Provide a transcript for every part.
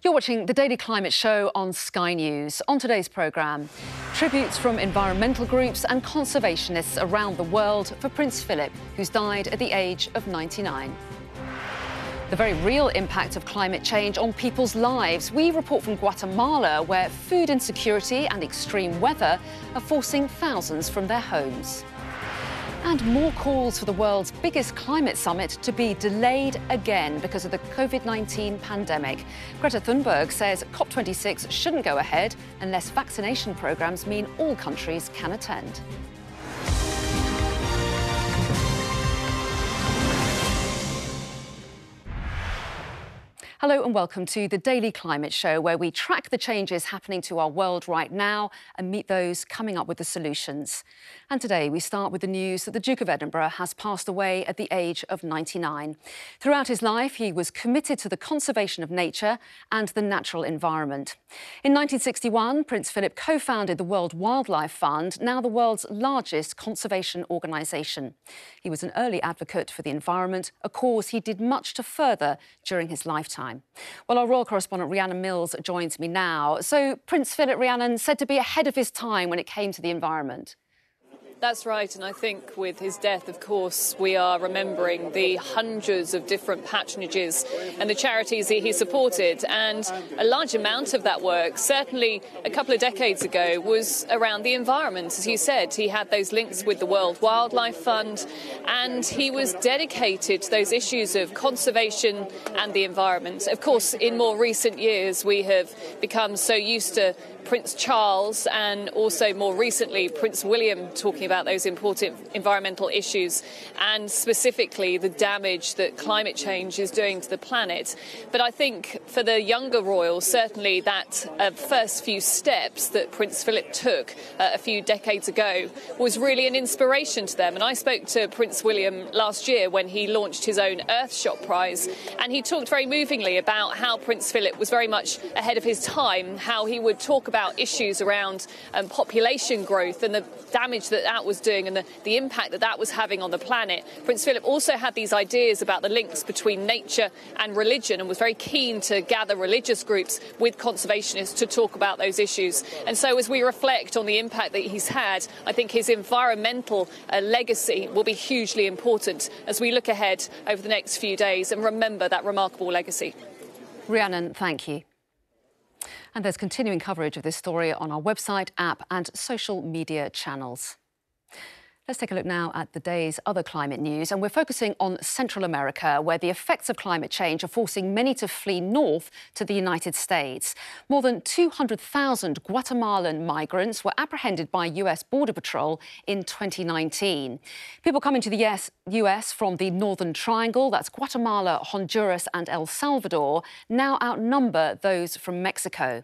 You're watching the Daily Climate Show on Sky News. On today's programme, tributes from environmental groups and conservationists around the world for Prince Philip, who's died at the age of 99. The very real impact of climate change on people's lives. We report from Guatemala, where food insecurity and extreme weather are forcing thousands from their homes. And more calls for the world's biggest climate summit to be delayed again because of the COVID-19 pandemic. Greta Thunberg says COP26 shouldn't go ahead unless vaccination programmes mean all countries can attend. Hello and welcome to the Daily Climate Show, where we track the changes happening to our world right now and meet those coming up with the solutions. And today we start with the news that the Duke of Edinburgh has passed away at the age of 99. Throughout his life, he was committed to the conservation of nature and the natural environment. In 1961, Prince Philip co-founded the World Wildlife Fund, now the world's largest conservation organisation. He was an early advocate for the environment, a cause he did much to further during his lifetime. Well, our royal correspondent Rhiannon Mills joins me now. So Prince Philip, Rhiannon, said to be ahead of his time when it came to the environment. That's right, and I think with his death, of course, we are remembering the hundreds of different patronages and the charities he supported, and a large amount of that work, certainly a couple of decades ago, was around the environment. As you said, he had those links with the World Wildlife Fund, and he was dedicated to those issues of conservation and the environment. Of course, in more recent years, we have become so used to Prince Charles and also more recently Prince William talking about those important environmental issues and specifically the damage that climate change is doing to the planet. But I think for the younger royals, certainly that first few steps that Prince Philip took a few decades ago was really an inspiration to them. And I spoke to Prince William last year when he launched his own Earthshot Prize, and he talked very movingly about how Prince Philip was very much ahead of his time, how he would talk about issues around population growth and the damage that that was doing and the impact that that was having on the planet. Prince Philip also had these ideas about the links between nature and religion and was very keen to gather religious groups with conservationists to talk about those issues. And so as we reflect on the impact that he's had, I think his environmental legacy will be hugely important as we look ahead over the next few days and remember that remarkable legacy. Rhiannon, thank you. And there's continuing coverage of this story on our website, app and social media channels. Let's take a look now at the day's other climate news, and we're focusing on Central America, where the effects of climate change are forcing many to flee north to the United States. More than 200,000 Guatemalan migrants were apprehended by US Border Patrol in 2019. People coming to the US from the Northern Triangle, that's Guatemala, Honduras and El Salvador, now outnumber those from Mexico.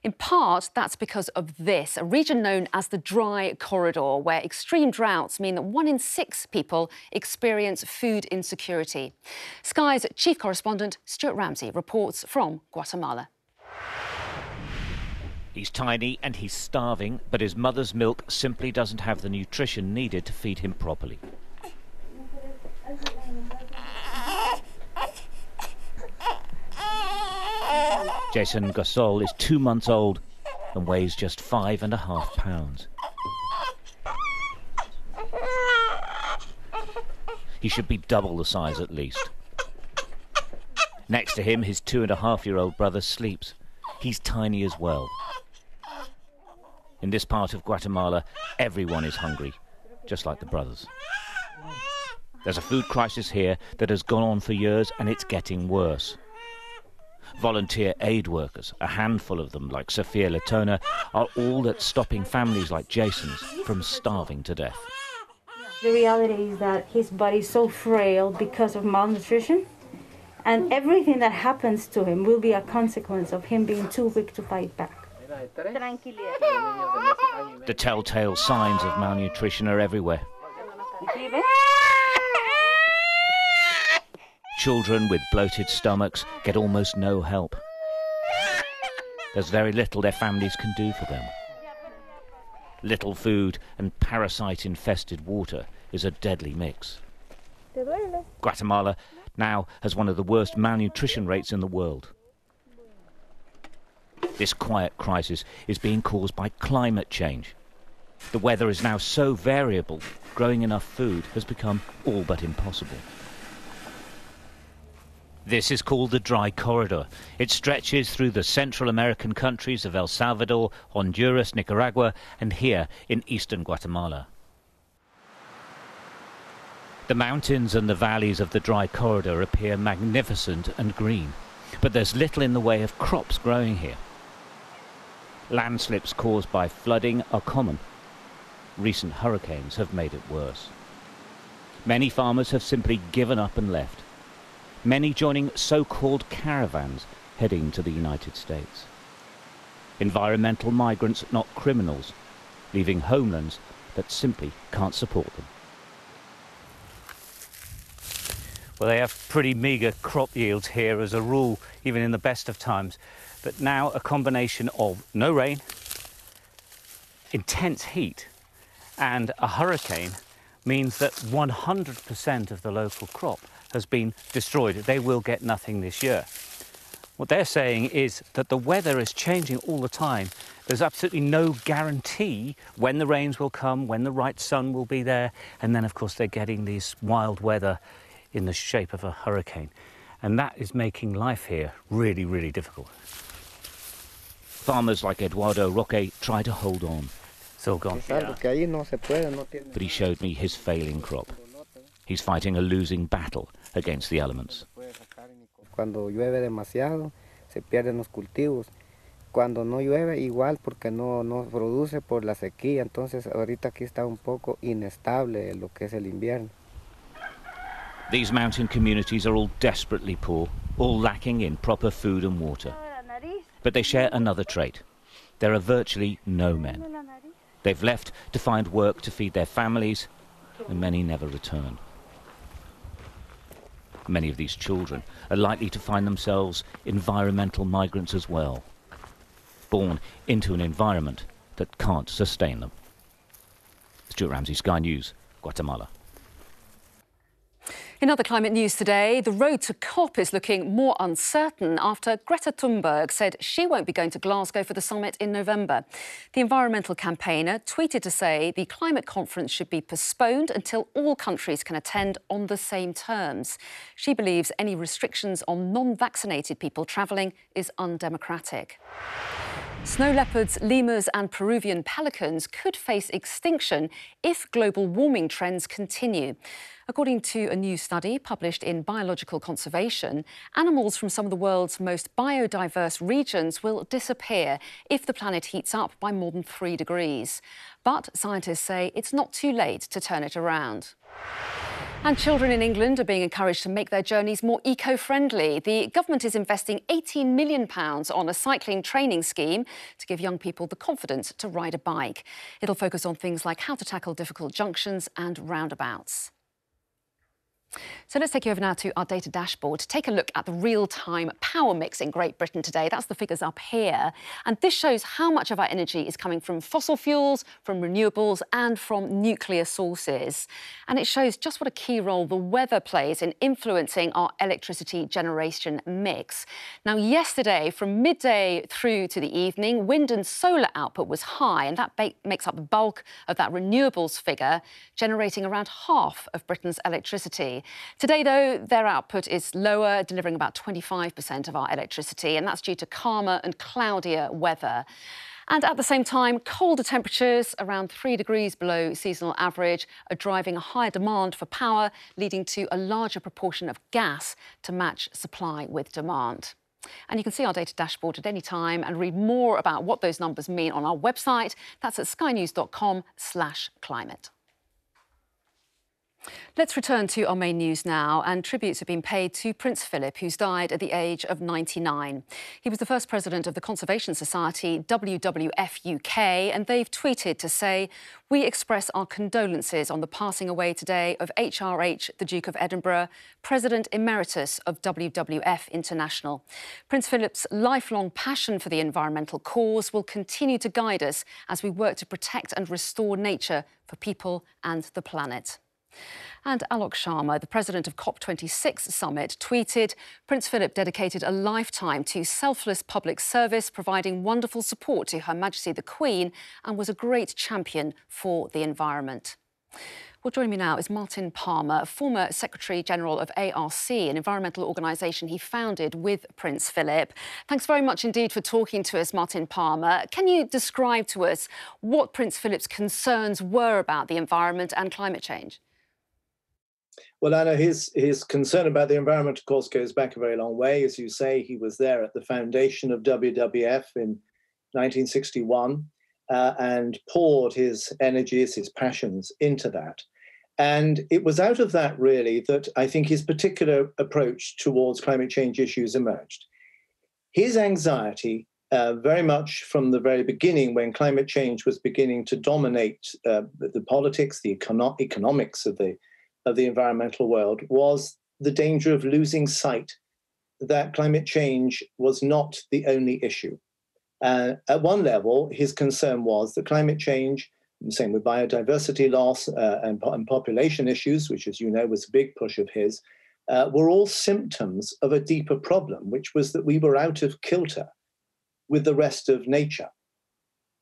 In part, that's because of this, a region known as the Dry Corridor, where extreme droughts mean that 1 in 6 people experience food insecurity. Sky's Chief Correspondent Stuart Ramsay reports from Guatemala. He's tiny and he's starving, but his mother's milk simply doesn't have the nutrition needed to feed him properly. Jason Gasol is 2 months old and weighs just 5.5 pounds. He should be double the size at least. Next to him, his 2.5-year-old brother sleeps. He's tiny as well. In this part of Guatemala, everyone is hungry, just like the brothers. There's a food crisis here that has gone on for years, and it's getting worse. Volunteer aid workers, a handful of them like Sophia Latona, are all that's stopping families like Jason's from starving to death. The reality is that his body is so frail because of malnutrition, and everything that happens to him will be a consequence of him being too weak to fight back. The telltale signs of malnutrition are everywhere. Children with bloated stomachs get almost no help. There's very little their families can do for them. Little food and parasite-infested water is a deadly mix. Guatemala now has one of the worst malnutrition rates in the world. This quiet crisis is being caused by climate change. The weather is now so variable, growing enough food has become all but impossible. This is called the Dry Corridor. It stretches through the Central American countries of El Salvador, Honduras, Nicaragua, and here in eastern Guatemala. The mountains and the valleys of the Dry Corridor appear magnificent and green, but there's little in the way of crops growing here. Landslips caused by flooding are common. Recent hurricanes have made it worse. Many farmers have simply given up and left. Many joining so-called caravans heading to the United States. Environmental migrants, not criminals, leaving homelands that simply can't support them. Well, they have pretty meagre crop yields here as a rule, even in the best of times. But now a combination of no rain, intense heat, and a hurricane means that 100% of the local crop has been destroyed. They will get nothing this year. What they're saying is that the weather is changing all the time. There's absolutely no guarantee when the rains will come, when the right sun will be there, and then of course they're getting these wild weather in the shape of a hurricane. And that is making life here really, really difficult. Farmers like Eduardo Roque try to hold on. It's all gone. But he showed me his failing crop. He's fighting a losing battle against the elements. Cuando llueve demasiado, se pierden los cultivos. Cuando no llueve, igual, porque no produce por la sequía. Entonces, ahorita aquí está un poco inestable lo que es el invierno. These mountain communities are all desperately poor, all lacking in proper food and water. But they share another trait. There are virtually no men. They've left to find work to feed their families, and many never return. Many of these children are likely to find themselves environmental migrants as well, born into an environment that can't sustain them. Stuart Ramsay, Sky News, Guatemala. In other climate news today, the road to COP is looking more uncertain after Greta Thunberg said she won't be going to Glasgow for the summit in November. The environmental campaigner tweeted to say the climate conference should be postponed until all countries can attend on the same terms. She believes any restrictions on non-vaccinated people travelling is undemocratic. Snow leopards, lemurs and Peruvian pelicans could face extinction if global warming trends continue. According to a new study published in Biological Conservation, animals from some of the world's most biodiverse regions will disappear if the planet heats up by more than 3 degrees. But scientists say it's not too late to turn it around. And children in England are being encouraged to make their journeys more eco-friendly. The government is investing £18 million on a cycling training scheme to give young people the confidence to ride a bike. It'll focus on things like how to tackle difficult junctions and roundabouts. So let's take you over now to our data dashboard to take a look at the real-time power mix in Great Britain today. That's the figures up here. And this shows how much of our energy is coming from fossil fuels, from renewables and from nuclear sources. And it shows just what a key role the weather plays in influencing our electricity generation mix. Now, yesterday, from midday through to the evening, wind and solar output was high, and that makes up the bulk of that renewables figure, generating around half of Britain's electricity. Today, though, their output is lower, delivering about 25% of our electricity, and that's due to calmer and cloudier weather. And at the same time, colder temperatures, around 3 degrees below seasonal average, are driving a higher demand for power, leading to a larger proportion of gas to match supply with demand. And you can see our data dashboard at any time and read more about what those numbers mean on our website. That's at skynews.com/climate. Let's return to our main news now, and tributes have been paid to Prince Philip, who's died at the age of 99. He was the first president of the Conservation Society, WWF UK, and they've tweeted to say, "We express our condolences on the passing away today of HRH, the Duke of Edinburgh, President Emeritus of WWF International. Prince Philip's lifelong passion for the environmental cause will continue to guide us as we work to protect and restore nature for people and the planet." And Alok Sharma, the president of COP26 summit, tweeted, Prince Philip dedicated a lifetime to selfless public service, providing wonderful support to Her Majesty the Queen, and was a great champion for the environment. Well, joining me now is Martin Palmer, former Secretary-General of ARC, an environmental organisation he founded with Prince Philip. Thanks very much indeed for talking to us, Martin Palmer. Can you describe to us what Prince Philip's concerns were about the environment and climate change? Well, Anna, his concern about the environment, of course, goes back a very long way. As you say, he was there at the foundation of WWF in 1961 and poured his energies, his passions into that. And it was out of that, really, that I think his particular approach towards climate change issues emerged. His anxiety, very much from the very beginning, when climate change was beginning to dominate the politics, the economics of the environmental world, was the danger of losing sight that climate change was not the only issue. At one level, his concern was that climate change, same with biodiversity loss and population issues, which, as you know, was a big push of his, were all symptoms of a deeper problem, which was that we were out of kilter with the rest of nature.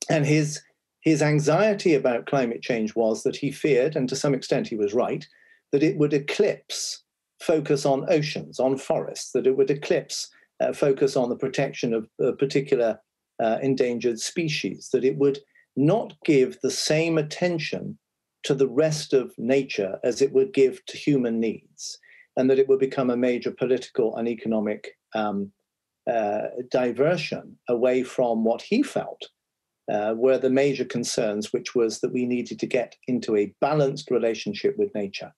And his anxiety about climate change was that he feared, and to some extent he was right, that it would eclipse focus on oceans, on forests, that it would eclipse focus on the protection of particular endangered species, that it would not give the same attention to the rest of nature as it would give to human needs, and that it would become a major political and economic diversion away from what he felt were the major concerns, which was that we needed to get into a balanced relationship with nature.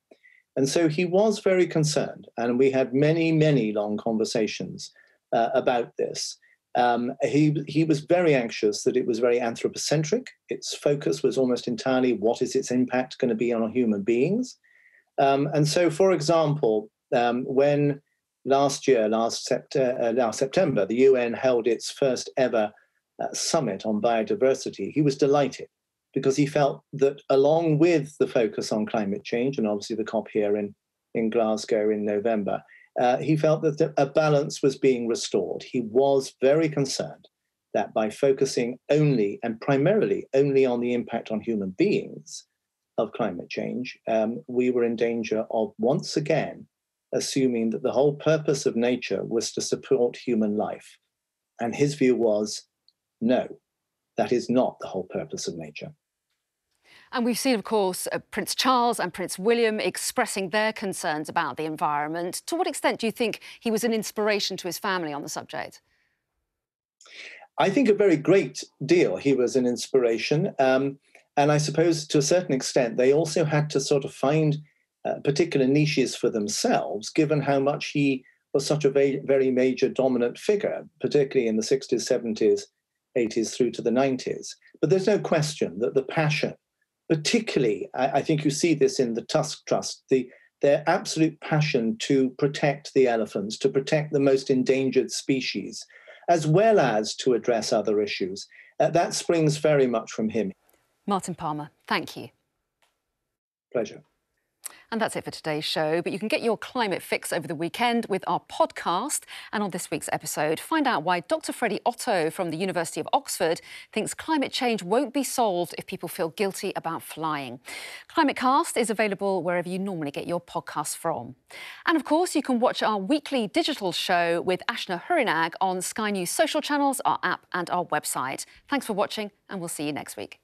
And so he was very concerned, and we had many, many long conversations about this. He was very anxious that it was very anthropocentric. Its focus was almost entirely what is its impact going to be on human beings. And so, for example, when last September, the UN held its first ever summit on biodiversity, he was delighted, because he felt that along with the focus on climate change, and obviously the COP here in Glasgow in November, he felt that a balance was being restored. He was very concerned that by focusing only and primarily only on the impact on human beings of climate change, we were in danger of once again assuming that the whole purpose of nature was to support human life. And his view was, no, that is not the whole purpose of nature. And we've seen, of course, Prince Charles and Prince William expressing their concerns about the environment. To what extent do you think he was an inspiration to his family on the subject? I think a very great deal he was an inspiration. And I suppose to a certain extent, they also had to sort of find particular niches for themselves, given how much he was such a very major dominant figure, particularly in the 60s, 70s, 80s through to the 90s. But there's no question that the passion, particularly, I think you see this in the Tusk Trust, their absolute passion to protect the elephants, to protect the most endangered species, as well as to address other issues. That springs very much from him. Martin Palmer, thank you. Pleasure. And that's it for today's show. But you can get your climate fix over the weekend with our podcast. And on this week's episode, find out why Dr. Freddie Otto from the University of Oxford thinks climate change won't be solved if people feel guilty about flying. ClimateCast is available wherever you normally get your podcasts from. And of course, you can watch our weekly digital show with Ashna Hurinag on Sky News social channels, our app and our website. Thanks for watching, and we'll see you next week.